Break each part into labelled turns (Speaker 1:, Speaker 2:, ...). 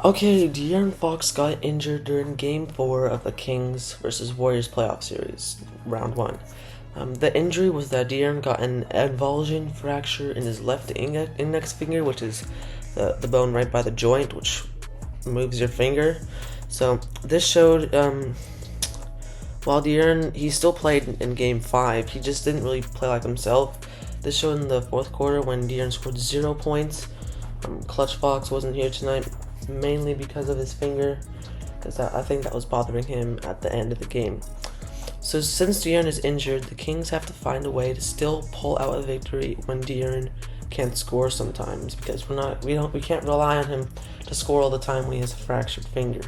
Speaker 1: Okay, De'Aaron Fox got injured during Game 4 of the Kings versus Warriors playoff series, round 1. The injury was that De'Aaron got an avulsion fracture in his left index finger, which is the bone right by the joint, which moves your finger. So this showed, while De'Aaron, he still played in Game 5, he just didn't really play like himself. This showed in the fourth quarter when De'Aaron scored 0 points. Clutch Fox wasn't here tonight, mainly because of his finger, because I think that was bothering him at the end of the game. So since De'Aaron is injured, the Kings have to find a way to still pull out a victory when De'Aaron can't score sometimes, because we can't rely on him to score all the time when he has a fractured finger.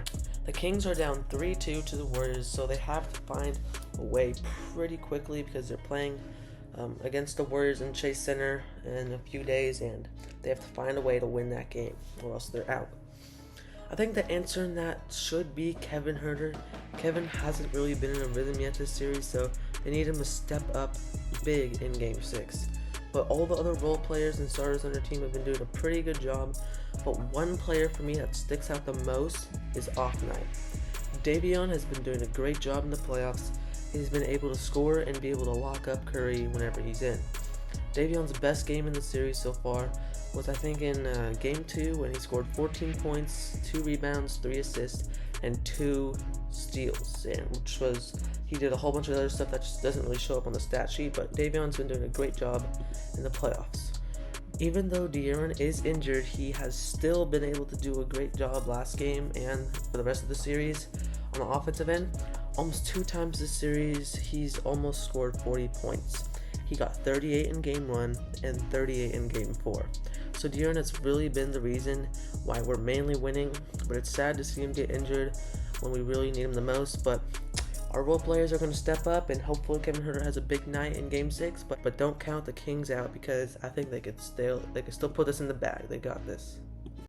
Speaker 1: The Kings are down 3-2 to the Warriors, so they have to find a way pretty quickly because they're playing against the Warriors in Chase Center in a few days, and they have to find a way to win that game or else they're out. I think the answer in that should be Kevin Huerter. Kevin hasn't really been in a rhythm yet this series, so they need him to step up big in Game 6. But all the other role players and starters on their team have been doing a pretty good job. But one player for me that sticks out the most is Off Night. Davion has been doing a great job in the playoffs. He's been able to score and be able to lock up Curry whenever he's in. Davion's best game in the series so far was, I think, in Game 2 when he scored 14 points, 2 rebounds, 3 assists, and 2 steals, and he did a whole bunch of other stuff that just doesn't really show up on the stat sheet, but Davion's been doing a great job in the playoffs. Even though De'Aaron is injured, he has still been able to do a great job last game and for the rest of the series on the offensive end. Almost 2 times this series, he's almost scored 40 points. He got 38 in Game 1 and 38 in Game 4. So De'Aaron has really been the reason why we're mainly winning, but it's sad to see him get injured when we really need him the most. But our role players are going to step up, and hopefully Kevin Huerter has a big night in Game 6. But don't count the Kings out, because I think they could still put this in the bag. They got this.